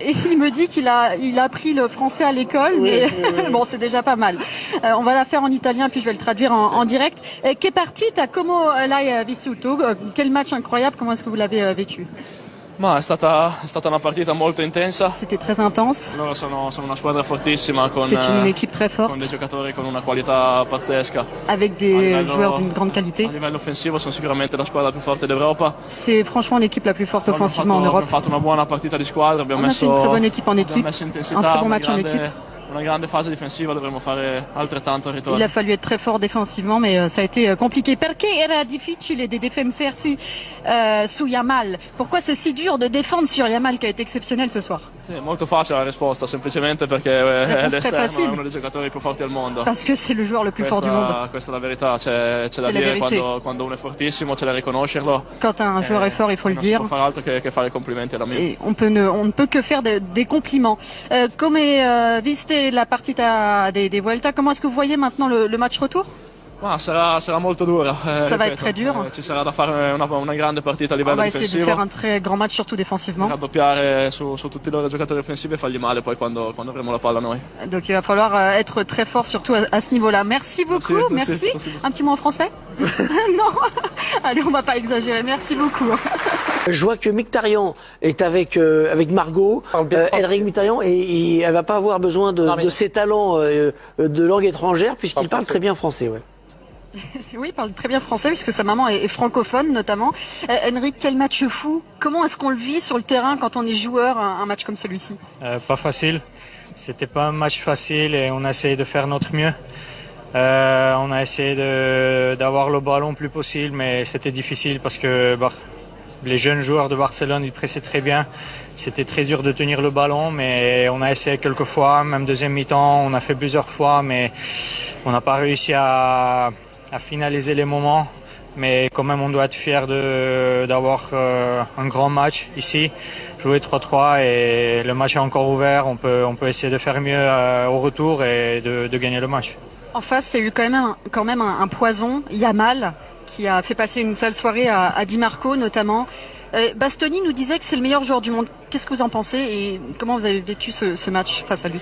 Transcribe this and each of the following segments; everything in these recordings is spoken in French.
Et il me dit qu'il a appris le français à l'école, mais bon, c'est déjà pas mal. On va la faire en italien, puis je vais le traduire en direct. Che partita, come l'hai vissuto? Quel match incroyable, comment est-ce que vous l'avez vécu? Ma è stata una partita molto intensa. C'était très intense. Loro sono una squadra fortissima C'est une équipe très con forte, dei giocatori con una qualità pazzesca. avec des joueurs d'une grande qualité. A livello offensivo sono sicuramente la squadra più forte d'Europa. C'est franchement l'équipe la plus forte offensivement en Europe. Abbiamo fatto una buona partita di squadra, On a fait une très bonne équipe en équipe, messo intensità, un très bon match en équipe. una grande fase difensiva, dovremmo fare altrettanto al ritorno. Il a fallu être très fort défensivement, mais ça a été compliqué. Perché era difficile di difendersi su Yamal? Pourquoi c'est si dur de défendre sur Yamal qui a été exceptionnel ce soir? Sì, molto facile la risposta, semplicemente perché è l'esterno, è uno dei giocatori più forti al mondo. Parce que c'est le joueur le plus fort du monde. Questa è la verità, c'è da dire quando uno è fortissimo, c'è da riconoscerlo. Quand un joueur est fort, il faut le dire. Non si può fare altro che fare complimenti all'amico. Et on ne peut que faire des compliments. Come viste la partita des Vuelta, comment est-ce que vous voyez maintenant le match retour? Ma sarà molto dura. Ça va être très dur. Ci sarà da fare una grande partita a livello On va essayer de difensivo. faire un très grand match, surtout défensivement. Raddoppiare su tutti i loro giocatori offensivi e fargli male poi quando avremo la palla noi. Donc il va falloir être très fort, surtout à ce niveau-là. Merci beaucoup, merci. Un petit mot en français? Non. Allez, on va pas exagérer. Merci beaucoup. Je vois que Mkhitaryan est avec Margot, Henrik Mkhitaryan, et elle va pas avoir besoin de ses talents de langue étrangère puisqu'il parle très bien français. Ouais. Oui, il parle très bien français puisque sa maman est francophone notamment. Henrik, quel match fou. Comment est-ce qu'on le vit sur le terrain quand on est joueur, un match comme celui-ci? Pas facile. C'était pas un match facile et on a essayé de faire notre mieux. On a essayé d'avoir le ballon le plus possible, mais c'était difficile parce que les jeunes joueurs de Barcelone, ils pressaient très bien. C'était très dur de tenir le ballon, mais on a essayé quelques fois, même deuxième mi-temps, on a fait plusieurs fois, mais on n'a pas réussi à finaliser les moments. Mais quand même, on doit être fier d'avoir un grand match ici, jouer 3-3 et le match est encore ouvert. On peut essayer de faire mieux au retour et de gagner le match. En face, il y a eu quand même un poison, Yamal, qui a fait passer une sale soirée à Di Marco notamment. Bastoni nous disait que c'est le meilleur joueur du monde. Qu'est-ce que vous en pensez et comment vous avez vécu ce match face à lui?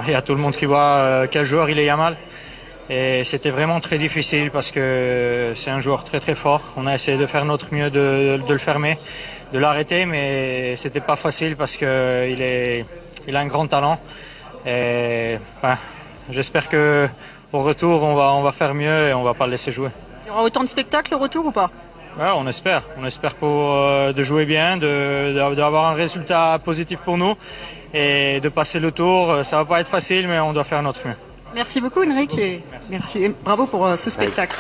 Il y a tout le monde qui voit quel joueur il est, Yamal. Et c'était vraiment très difficile parce que c'est un joueur très très fort. On a essayé de faire notre mieux de le fermer, de l'arrêter, mais c'était pas facile parce qu'il a un grand talent. Et j'espère que au retour on va faire mieux et on va pas le laisser jouer. Il y aura autant de spectacles au retour ou pas? Ouais, on espère de jouer bien, d'avoir un résultat positif pour nous et de passer le tour. Ça va pas être facile, mais on doit faire notre mieux. Merci beaucoup Henrik et merci. Et bravo pour ce spectacle.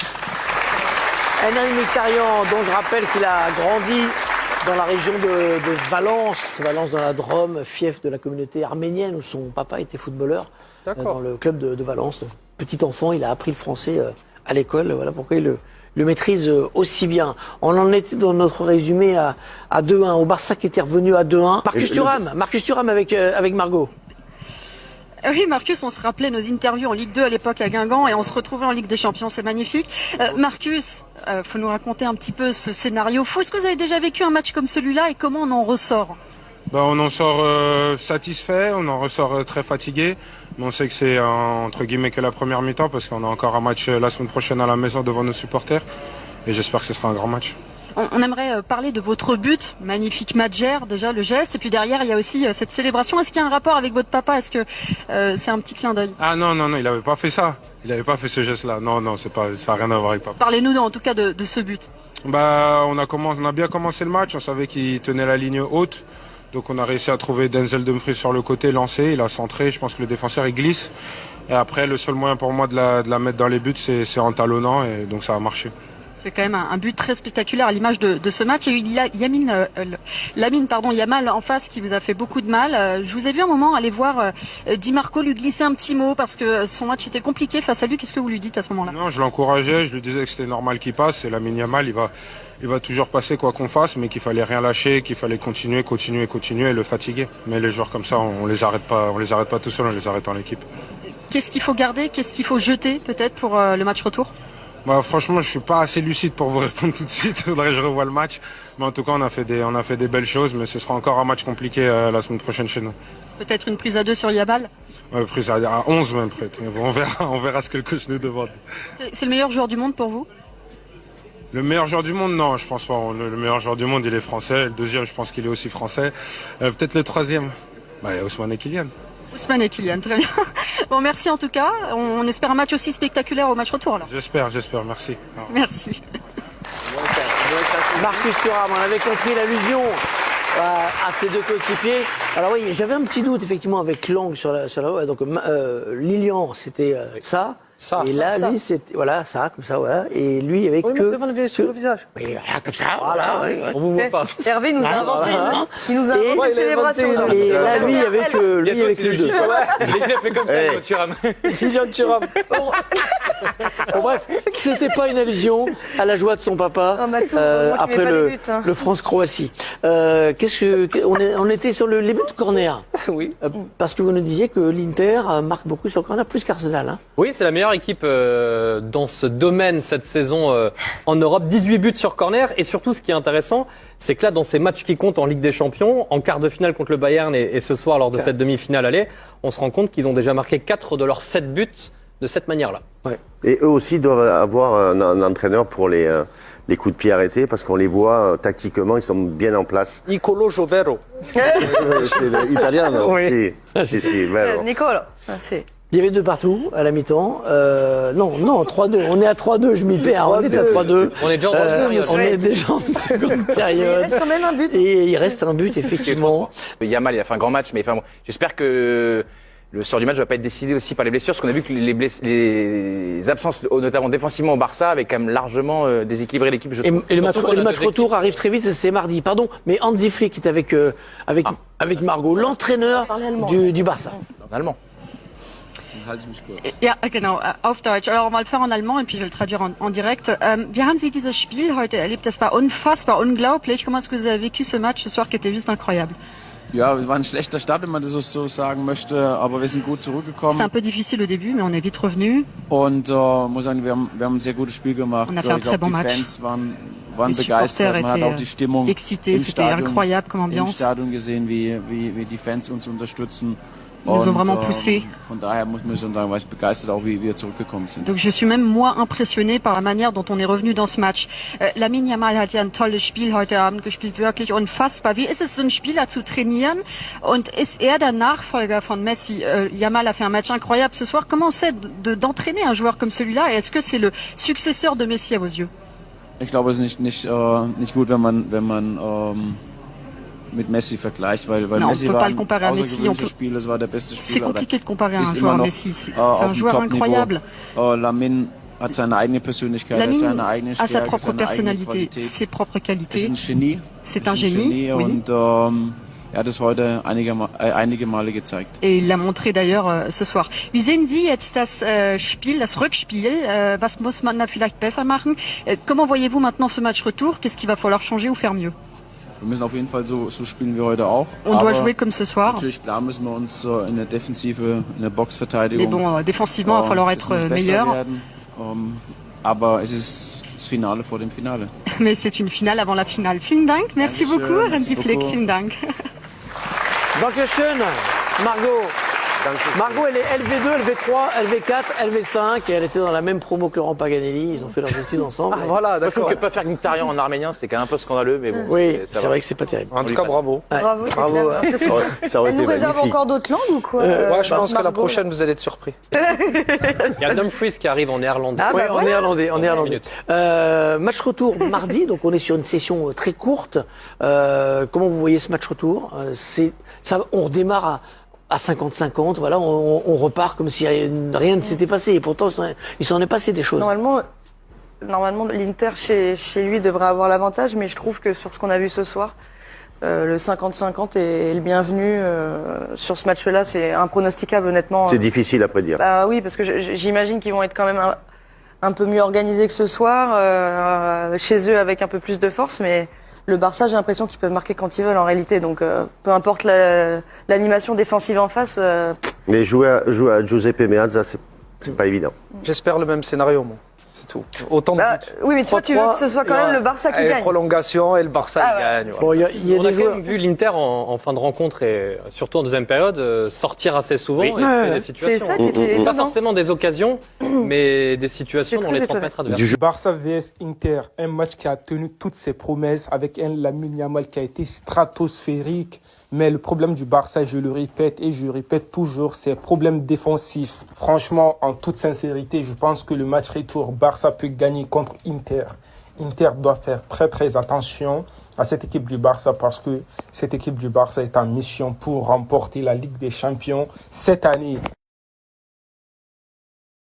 Henrik Mkhitaryan, dont je rappelle qu'il a grandi dans la région de Valence dans la Drôme, fief de la communauté arménienne où son papa était footballeur dans le club de Valence. Petit enfant, il a appris le français à l'école, voilà pourquoi il le maîtrise aussi bien. On en était dans notre résumé à 2-1, au Barça qui était revenu à 2-1. Marcus Thuram avec Margot. Oui, Marcus, on se rappelait nos interviews en Ligue 2 à l'époque à Guingamp et on se retrouvait en Ligue des Champions, c'est magnifique. Marcus, faut nous raconter un petit peu ce scénario fou. Est-ce que vous avez déjà vécu un match comme celui-là et comment on en ressort? On en sort satisfait, on en ressort très fatigué. Mais on sait que c'est entre guillemets que la première mi-temps parce qu'on a encore un match la semaine prochaine à la maison devant nos supporters. Et j'espère que ce sera un grand match. On aimerait parler de votre but, magnifique Madjer, déjà le geste, et puis derrière il y a aussi cette célébration. Est-ce qu'il y a un rapport avec votre papa? Est-ce que c'est un petit clin d'œil? Ah non, il n'avait pas fait ça. Il n'avait pas fait ce geste-là. Non, ça n'a rien à voir avec papa. Parlez-nous en tout cas de ce but. On a bien commencé le match, on savait qu'il tenait la ligne haute. Donc on a réussi à trouver Denzel Dumfries sur le côté, lancé, il a centré, je pense que le défenseur il glisse. Et après le seul moyen pour moi de la mettre dans les buts c'est en talonnant et donc ça a marché. C'est quand même un but très spectaculaire à l'image de ce match. Il y a eu Yamal en face qui vous a fait beaucoup de mal. Je vous ai vu un moment aller voir Di Marco lui glisser un petit mot parce que son match était compliqué face à lui. Qu'est-ce que vous lui dites à ce moment-là? Non, je l'encourageais, je lui disais que c'était normal qu'il passe. C'est Lamine Yamal, il va toujours passer quoi qu'on fasse, mais qu'il fallait rien lâcher, qu'il fallait continuer et le fatiguer. Mais les joueurs comme ça, on les arrête pas tout seul, on les arrête en équipe. Qu'est-ce qu'il faut garder? Qu'est-ce qu'il faut jeter peut-être pour le match retour? Franchement, je suis pas assez lucide pour vous répondre tout de suite. Il faudrait que je revoie le match. Mais en tout cas, on a fait des belles choses. Mais ce sera encore un match compliqué la semaine prochaine chez nous. Peut-être une prise à 2 sur Yamal? Prise à 11 même peut-être. Mais bon, on verra ce que le coach nous demande. C'est le meilleur joueur du monde pour vous? Le meilleur joueur du monde, non, je pense pas. Le meilleur joueur du monde, il est français. Le deuxième, je pense qu'il est aussi français. Peut-être le troisième. Ousmane et Kylian. Ousmane et Kylian, très bien. Bon, merci en tout cas. On espère un match aussi spectaculaire au match retour alors. J'espère, merci. Merci. Marcus Thuram, on avait compris l'allusion à ces deux coéquipiers. Alors oui, j'avais un petit doute effectivement avec Lang sur la voie. Donc Lilian, c'était ça. Et là, lui, c'était voilà, ça, comme ça, voilà. Et lui, il y avait que sur le visage. Oui, voilà, comme ça, voilà. On vous voit pas. Hervé nous a inventé. Il nous a inventé une célébration. Et là, lui, il y avait que les deux. Il a fait comme ça, Thuram. Lilian Thuram. Bon, bref, c'était pas une allusion à la joie de son papa après le France-Croatie. On était sur les buts de corner. Oui. Parce que vous nous disiez que l'Inter marque beaucoup sur le corner, plus qu'Arsenal. Hein. Oui, c'est la meilleure équipe dans ce domaine cette saison en Europe. 18 buts sur corner. Et surtout, ce qui est intéressant, c'est que là, dans ces matchs qui comptent en Ligue des Champions, en quart de finale contre le Bayern et ce soir lors de cette demi-finale aller, on se rend compte qu'ils ont déjà marqué 4 de leurs 7 buts de cette manière-là. Ouais. Et eux aussi doivent avoir un entraîneur pour les coups de pied arrêtés parce qu'on les voit tactiquement, ils sont bien en place. Nicolo Jovero. C'est l'italien, non? Oui. Si, vero. Nicolo. Il y avait 2 partout à la mi-temps. Non, 3-2. On est à 3-2, je m'y perds. On est à 3-2. On est déjà on est déjà en seconde période. Il reste quand même un but. Et il reste un but, effectivement. Yamal, il a fait un grand match, mais enfin, j'espère que le sort du match ne va pas être décidé aussi par les blessures, parce qu'on a vu que les absences, notamment défensivement au Barça, avaient quand même largement déséquilibré l'équipe. Et le match retour arrive très vite, c'est mardi. Pardon, mais Hansi Flick est avec Margot, l'entraîneur du Barça. En allemand. Ja, genau, auf Deutsch. Alors, on va le faire en allemand et puis je vais le traduire en direct. Wie haben Sie dieses Spiel heute erlebt? Das war unfassbar, unglaublich. Comment est-ce que vous avez vécu ce match ce soir qui était juste incroyable? Ja, es war ein schlechter Start, wenn man das so sagen möchte, aber wir sind gut zurückgekommen. C'était un peu difficile au début, mais on est vite revenu. Und muss sagen, wir haben ein sehr gutes Spiel gemacht. On a fait un très bon match. Die Fans waren begeistert, man hat auch die Stimmung excités, c'était incroyable comme ambiance. Im Stadion gesehen, wie die Fans uns unterstützen. Ils nous ont vraiment poussé. Von daher muss man schon sagen, war ich begeistert, auch wie wir zurückgekommen sind. Donc je suis même moi impressionné par la manière dont on est revenu dans ce match. Lamine Yamal hat ja ein tolles Spiel heute Abend gespielt, wirklich unfassbar. Wie ist es, so einen Spieler zu trainieren? Und ist er der Nachfolger von Messi? Yamal a fait un match incroyable ce soir. Comment c'est d'entraîner un joueur comme celui-là? Et est-ce que c'est le successeur de Messi à vos yeux? Ich glaube, es ist nicht gut, wenn man mit Messi vergleicht, weil non, Messi on peut war pas le comparer à Messi. Spieler, das war der beste C'est Spieler. compliqué de comparer à un joueur Messi. C'est un joueur incroyable. Lamine hat seine eigene Persönlichkeit, seine eigene a sa Stärke, propre seine eigene personnalité, Qualität. ses propres qualités. Ist ein Genie. C'est un génie, oui. Und er hat es heute einige Male gezeigt. Et il l'a montré d'ailleurs ce soir. Wie sehen Sie jetzt das Spiel, das Rückspiel? Was muss man da vielleicht besser machen? Comment voyez-vous maintenant ce match retour? Qu'est-ce qu'il va falloir changer ou faire mieux? Wir müssen auf jeden Fall so spielen wie heute auch. On doit jouer comme ce soir. Natürlich, klar müssen wir uns in der Defensive, in der Boxverteidigung. Mais bon, défensivement, il va falloir être meilleur. Aber es ist das Finale vor dem Finale. Mais c'est une finale avant la finale. Vielen Dank. Merci beaucoup, Hansi Flick. Vielen Dank. Dankeschön, Margot. Margot, elle est LV2, LV3, LV4, LV5 et elle était dans la même promo que Laurent Paganelli. Ils ont fait leurs études ensemble. Ah, voilà, d'accord. Je trouve que pas faire Mkhitaryan en arménien, c'est quand même un peu scandaleux, mais bon. Oui, c'est vrai que c'est pas terrible. En tout cas, bravo. Ouais. Bravo, bravo. Elle nous réserve encore d'autres langues ou quoi? Ouais, je pense que la prochaine, vous allez être surpris. Il y a Dumfries qui arrive en néerlandais. Ah, bah, en néerlandais. Match retour mardi, donc on est sur une session très courte. Comment vous voyez ce match retour? On redémarre à 50-50, voilà, on repart comme si rien ne s'était passé. Et pourtant, il s'en est passé des choses. Normalement l'Inter chez lui devrait avoir l'avantage, mais je trouve que sur ce qu'on a vu ce soir, le 50-50 est le bienvenu sur ce match-là. C'est impronosticable, honnêtement. C'est difficile à prédire. Bah oui, parce que j'imagine qu'ils vont être quand même un peu mieux organisés que ce soir, chez eux avec un peu plus de force, mais le Barça, j'ai l'impression qu'ils peuvent marquer quand ils veulent en réalité. Donc, peu importe l'animation défensive en face. Mais jouer à Giuseppe Meazza, c'est pas évident. J'espère le même scénario, moi. c'est tout. Autant de buts. Oui, mais toi, tu veux que ce soit quand même le Barça qui gagne. Prolongation et le Barça gagne. Bon, il y a On des a quand joueurs. même vu l'Inter en fin de rencontre et surtout en deuxième période sortir assez souvent et créer des situations. C'est ça qui était Pas étonnant. forcément des occasions, mais des situations J'étais dans les très 30 étonné. mètres adverses. Du Barça vs Inter, un match qui a tenu toutes ses promesses avec un Lamine Yamal qui a été stratosphérique. Mais le problème du Barça, je le répète toujours, c'est problème défensif. Franchement, en toute sincérité, je pense que le match retour, Barça peut gagner contre Inter. Inter doit faire très attention à cette équipe du Barça parce que cette équipe du Barça est en mission pour remporter la Ligue des Champions cette année.